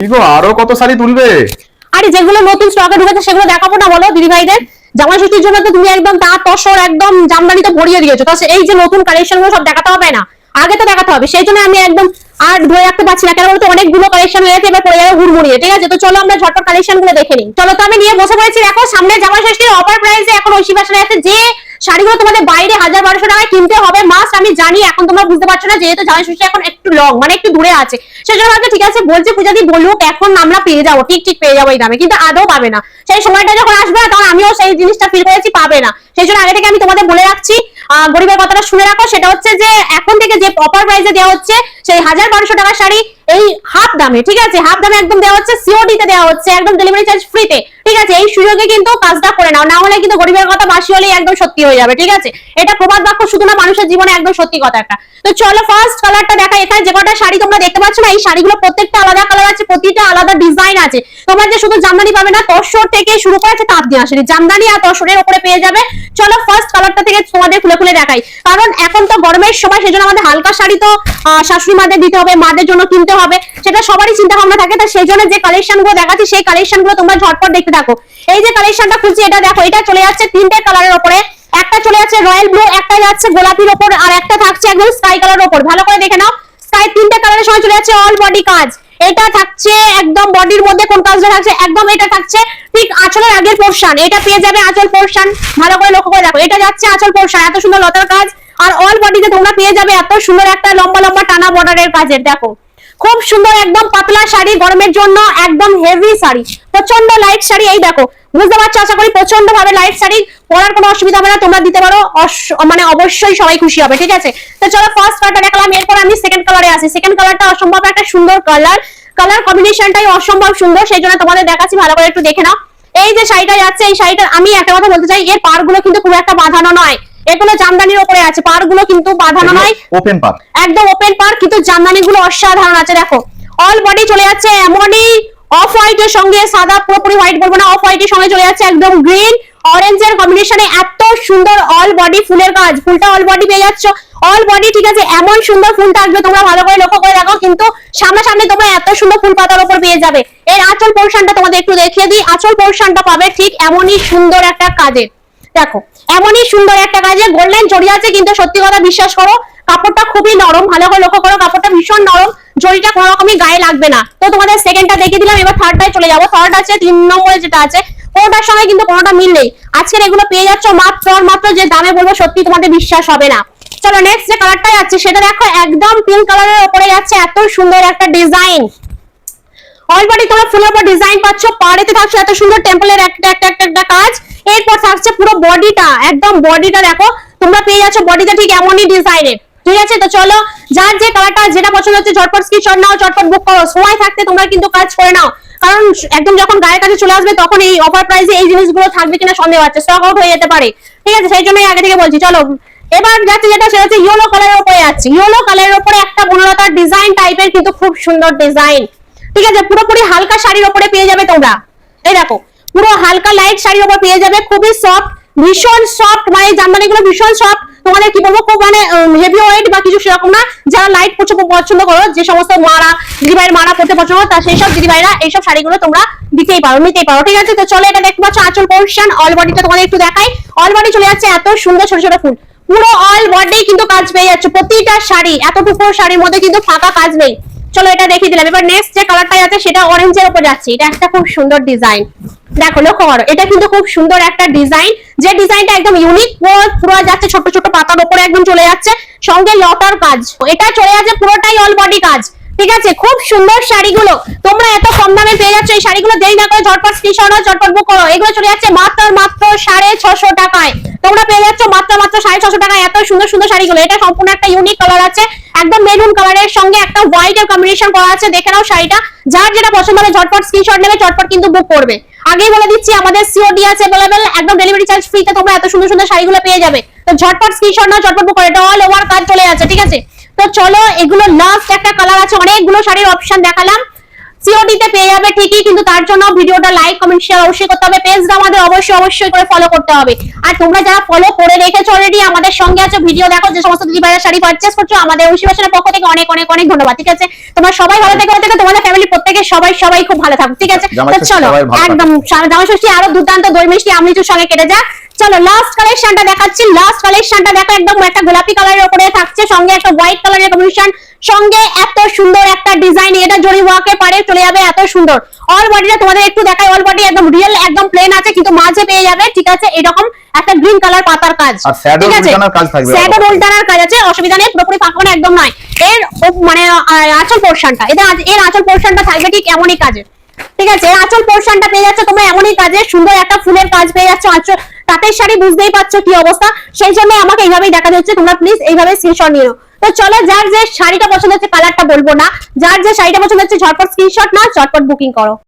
কি গো আরো কত শাড়ি তুলবে? আরে যেগুলো নতুন স্টকে ঢুকেছে সেগুলো দেখাবো না বলো দিদি ভাইদের? জামা ষষ্ঠীর জন্য তো তুমি একদম তার তসর একদম জামদানি তো ভরিয়ে দিয়েছো, তো এই যে নতুন কালেকশন গুলো সব দেখাতে হবে না? আগে তো দেখাতে হবে, সেই জন্য আমি একদম আর ধরে রাখতে পারছি না। কেন বলতো অনেকগুলো কালেকশন হয়ে গেছে, এবার পড়ে যাবে হুড়মুড়িয়ে। ঠিক আছে, তো চলো আমরা ঝটপট কালেকশন গুলো দেখে নিই। চলো, তো আমি নিয়ে বসে পড়েছি। দেখো সামনে জামা ষষ্ঠীর অফার প্রাইসে এখন ঐশী ফ্যাশনে আছে যে শাড়িগুলো তোমাদের বাইরে 1000-1200 টাকায় কিনতে হবে মাস্ট। আমি জানি এখন তোমরা বুঝতে পারছো না, যেহেতু জামা ষষ্ঠী এখন একটু লং মানে একটু দূরে আছে, সেজন্য ভাবছো ঠিক আছে বলছি পূজাদি বলুক এখন আমরা পেয়ে যাবো, ঠিক পেয়ে যাবো এই দামে, কিন্তু আদৌ পাবে না। সেই সময়টা যখন আসবে না তখন আমিও সেই জিনিসটা ফিল করেছি, পাবে না। সেই জন্য আগে থেকে আমি তোমাদের বলে রাখছি, গরিবের কথাটা শুনে রাখো। সেটা হচ্ছে যে এখন থেকে যে অফার প্রাইসে দেওয়া হচ্ছে সেই 1000-1200 টাকার শাড়ি এই হাফ দামে, ঠিক আছে হাফ দামে একদম দেওয়া হচ্ছে, সিওডি তে দেওয়া হচ্ছে, একদম ডেলিভারি চার্জ ফ্রিতে। ঠিক আছে, এই সুযোগে কিন্তু কাজটা করে নাও, না হলে কিন্তু গরিবের কথা বাসি হলেই একদম সত্যি হয়ে যাবে। ঠিক আছে, এটা প্রবাদ বাক্য শুধু না, মানুষের জীবনে একদম সত্যি কথা একটা। তো চলো ফার্স্ট কালারটা দেখা। এখানে যে কটা শাড়ি তোমরা দেখতে পাচ্ছ না, এই শাড়িগুলো প্রত্যেকটা আলাদা কালার আছে, প্রতিটা আলাদা ডিজাইন আছে। তোমরা যে শুধু জামদানি পাবে না, তসর থেকে শুরু করে তাঁত দিয়ে আসে জামদানি আর তসরের উপরে পেয়ে যাবে। চলো ফার্স্ট কালারটা থেকে তোমাদের খুলে খুলে দেখাই, কারণ এখন তো গরমের সময়, সেজন্য আমাদের হালকা শাড়ি তো শাশুড়ি মাদের দিতে হবে, মাদের জন্য কিনতে হবে, সেটা সবারই চিন্তা ভাবনা থাকে। তো সেই জন্য যে কালেকশন গুলো দেখাচ্ছি সেই কালেকশন গুলো তোমরা ঝটপট দেখতে থাকো। এই যে কালেকশনটা খুলছি, এটা দেখো, এটা চলে যাচ্ছে তিনটে কালারের উপরে। একটা চলে যাচ্ছে রয়্যাল ব্লু, একটা যাচ্ছে গোলাপির ওপর, আর একটা থাকছে একদম স্কাই কালারের ওপর। ভালো করে দেখে নাও, স্কাই তিনটে কালারের সময় চলে যাচ্ছে অল বডি কাজ। এটা থাকছে একদম বডির মধ্যে কোন কাজটা থাকছে একদম, এটা থাকছে ঠিক আঁচলের আগের পোরশন, এটা পেয়ে যাবে আঁচল পোরশন। ভালো করে লক্ষ্য করে দেখো, এটা যাচ্ছে আঁচল পোরশন, এত সুন্দর লতার কাজ। আর অল বডিতে তোমরা পেয়ে যাবে এত সুন্দর একটা লম্বা লম্বা টানা বর্ডারের কাজের। দেখো খুব সুন্দর একদম পাতলা শাড়ি, গরমের জন্য একদম হেভি শাড়ি, প্রচন্ড লাইট শাড়ি। এই দেখো বুঝতে পারছো, আশা করি প্রচন্ড ভাবে লাইট শাড়ি, পরার কোনো অসুবিধা হবে না, তোমরা দিতে পারো, মানে অবশ্যই সবাই খুশি হবে। ঠিক আছে, তো চলো ফার্স্ট কালারটা দেখলাম, এরপর আমি সেকেন্ড কালারে আসি। সেকেন্ড কালারটা অসম্ভব একটা সুন্দর কালার, কালার কম্বিনেশনটাই অসম্ভব সুন্দর, সেই জন্য তোমাদের দেখাচ্ছি, ভালো করে একটু দেখে নাও। এই যে শাড়িটা যাচ্ছে, এই শাড়িটার আমি একটা কথা বলতে চাই, এর পার গুলো কিন্তু খুব একটা বাঁধানো নয়, এগুলো জামদানির উপরে আছে, পার গুলো কিন্তু বাঁধানো নয়, ওপেন পার, একদম ওপেন পার, কিন্তু জামদানি গুলো অসাধারণ আছে। দেখো অল বডি চলে যাচ্ছে এমনই অফ হোয়াইট এর সঙ্গে, সাদা পুরোপুরি হোয়াইট বলবো না, অফ হোয়াইট এর সঙ্গে চলে যাচ্ছে একদম গ্রিন অরেঞ্জের কম্বিনেশনে, এত সুন্দর অল বডি ফুলের কাজ, ফুলটা অল বডি পেয়ে যাচ্ছ অল বডি। ঠিক আছে, এমন সুন্দর ফুলটা আসবে, তোমরা ভালো করে লক্ষ্য করে দেখো, কিন্তু সামনাসামনি তোমরা এত সুন্দর ফুল পাতার উপর পেয়ে যাবে। এর আঁচল পোরশনটা তোমাদের একটু দেখিয়ে দিই, আঁচল পোরশনটা পাবে ঠিক এমনই সুন্দর একটা কাজের। দেখো এমনই সুন্দর একটা কাজে গোল্ডেন জড়িয়ে আছে, কিন্তু সত্যি কথা বিশ্বাস করো কাপড়টা খুবই নরম, ভালো করে লক্ষ্য করো, কাপড়টা ভীষণ নরম, জড়িটা কোনো রকমই গায়ে লাগবে না। তো তোমাদের সেকেন্ডটা দেখিয়ে দিলাম, এবার থার্ডটায় চলে যাবো। থার্ড আছে 3 নম্বরে যেটা আছে, কোনটার সঙ্গে কিন্তু কোনোটা মিল নেই। আজকের এগুলো পেয়ে যাচ্ছ মাত্র মাত্র যে দামে বলবো সত্যি তোমাদের বিশ্বাস হবে না। চলো নেক্সট যে কালারটাই আছে সেটা দেখো, একদম পিঙ্ক কালারের উপরে যাচ্ছে এত সুন্দর একটা ডিজাইন, অলরেডি তোমরা ফুলের উপর ডিজাইন পাচ্ছ, পাড়েতে থাকছে এত সুন্দর টেম্পলের একটা কাজ। এরপর থাকছে পুরো বডিটা, একদম বডিটা দেখো তোমরা পেয়ে যাচ্ছ বডিটা ঠিক এমনই ডিজাইনের। ঠিক আছে, তো চলো যার যে কালারটা যেটা পছন্দ হচ্ছে ঝটপট স্ক্রিনশট নাও, ঝটপট বুক করো, সময় থাকতে তোমরা কিন্তু কাজ করে নাও, কারণ একদম যখন গায়ের কাছে চলে আসবে তখন এই অফার প্রাইসে এই জিনিসগুলো থাকবে কিনা সন্দেহ আছে, স্টক আউট হয়ে যেতে পারে। ঠিক আছে, সেই জন্যই আগে থেকে বলছি। চলো এবার যাচ্ছে যেটা, সেটা হচ্ছে ইয়েলো কালারের উপরে যাচ্ছে, ইয়েলো কালারের উপরে একটা বনলতার ডিজাইন টাইপের, কিন্তু খুব সুন্দর ডিজাইন। ঠিক আছে, পুরোপুরি হালকা শাড়ির উপরে পেয়ে যাবে তোমরা। এই দেখো পুরো হালকা লাইট শাড়ির উপর পেয়ে যাবে, খুবই সফট, ভীষণ সফট, মানে জামদানি গুলো ভীষণ সফট। তোমাদের কি বলবো, খুব মানে হেভি ওয়েট বা কিছু সেরকম না। যারা লাইট পছন্দ করো, যে সমস্ত মারা দিদিভাইয়ের মারা পড়তে পছন্দ করো, তা সেই সব দিদিভাইরা এইসব শাড়িগুলো তোমরা দিতেই পারো, নিতেই পারো। ঠিক আছে, তো চলো এটা দেখতে পাচ্ছ আঁচল পোরশন, অল বডিটা তোমাদের একটু দেখাই। অল বডি চলে যাচ্ছে এত সুন্দর ছোট ছোট ফুল, পুরো অল বডি কিন্তু কাজ পেয়ে যাচ্ছে, প্রতিটা শাড়ি এতটুকু শাড়ির মধ্যে কিন্তু ফাঁকা কাজ নেই। চলো এটা দেখিয়ে দিলাম। এবার নেক্সট যে কালারটা আছে সেটা অরেঞ্জের উপর যাচ্ছে, এটা একটা খুব সুন্দর ডিজাইন। দেখো লক্ষ্য করো, এটা কিন্তু খুব সুন্দর একটা ডিজাইন, যে ডিজাইনটা একদম ইউনিক, পুরো যাচ্ছে ছোট ছোট পাতার উপরে একদম চলে যাচ্ছে, সঙ্গে লতার কাজ, এটা চলে যাচ্ছে পুরোটাই অল বডি কাজ। ঠিক আছে, খুব সুন্দর শাড়িগুলো তোমরা এত কম দামে পেয়ে যাচ্ছ, এই শাড়িগুলো দেরি না করে ঝটপট স্ক্রিনশট নাও, ঝটপট বুক করো। এগুলো চলে যাচ্ছে মাত্র 650 টাকায়, তোমরা পেয়ে যাচ্ছ মাত্র 650 টাকায় এত সুন্দর সুন্দর শাড়িগুলো। এটা সম্পূর্ণ একটা ইউনিক কালার আছে, একদম মেরুন কালারের সঙ্গে একটা হোয়াইট এর কম্বিনেশন করা আছে। দেখে নাও শাড়িটা, যার যেটা পছন্দ হবে ঝটপট স্ক্রিনশট নেবে, ঝটপট কিন্তু বুক করবে। আগেই বলে দিচ্ছি আমাদের সিওডি আছে अवेलेबल, একদম ডেলিভারি চার্জ ফ্রিতে তোমরা এত সুন্দর সুন্দর শাড়িগুলো পেয়ে যাবে। তো ঝটপট স্ক্রিনশট নাও, ঝটপট বুক করো, এটা অল ওভার কাজ চলে যাচ্ছে। ঠিক আছে, তো চলো এগুলো লাস্ট একটা কালার আছে, অনেকগুলো শাড়ির অপশন দেখালাম, সিওডি তে পেয়ে যাবে ঠিকই, কিন্তু তার জন্য ভিডিওটা লাইক কমেন্ট শেয়ার অবশ্যই করতে হবে, পেজটা আমাদের অবশ্যই করে ফলো করতে হবে। আর তোমরা যারা ফলো করে রেখেছো অলরেডি, আমাদের সঙ্গে আছো, ভিডিও দেখো, যে সমস্ত দিদি ভাইরা শাড়ি পারচেজ করছো, আমাদের ঐশী ফ্যাশনের পক্ষ থেকে অনেক অনেক অনেক ধন্যবাদ। ঠিক আছে, তোমরা সবাই ভালো থেকো, তোমাদের ফ্যামিলি প্রত্যেকে সবাই খুব ভালো থাকো। ঠিক আছে, তো চলো একদম জামাই ষষ্ঠী আরো দুর্দান্ত দই মিষ্টি আমৃত্যুর সঙ্গে কেটে যাক। চলো লাস্ট কালেকশনটা দেখাচ্ছি। লাস্ট কালেকশনটা দেখো, একদম একটা গোলাপি কালারের উপরে থাকছে, সঙ্গে একটা হোয়াইট কালারের কম্বিনেশন, সঙ্গে এত সুন্দর একটা ডিজাইন, এটা জরি ওয়ার্কের পারে চলে যাবে, এত সুন্দর। অল বডিটা তোমাদের একটু দেখাই, অল বডি একদম রিয়েল, একদম প্লেন আছে, কিন্তু মাঝে পেয়ে যাবে ঠিক আছে এরকম একটা গ্রিন কালার পাতার কাজ, ঠিক আছে, শ্যাডো উল্টানোর কাজ আছে, অসুবিধা নেই, পুরোপুরি ফাঁকা একদম নয়। এর মানে আঁচল পোরশনটা, এর আঁচল পোরশনটা থাকবে ঠিক এমনই কাজের, ঠিক আছে, আঁচল পোরশনটা পেয়ে যাচ্ছে তোমরা এমনই কাজে, সুন্দর একটা ফুলের কাজ পেয়ে যাচ্ছে। আঁচল তাঁতের শাড়ি, বুঝতেই পারছো কি অবস্থা, সেই জন্য আমাকে এইভাবেই দেখা যাচ্ছে, তোমরা প্লিজ এইভাবে স্ক্রিনশট নিও। তো চলো, যার যে শাড়িটা পছন্দ হচ্ছে, কালারটা বলবো না, যার যে শাড়িটা পছন্দ হচ্ছে ঝটপট স্ক্রিনশট নাও, ঝটপট বুকিং করো।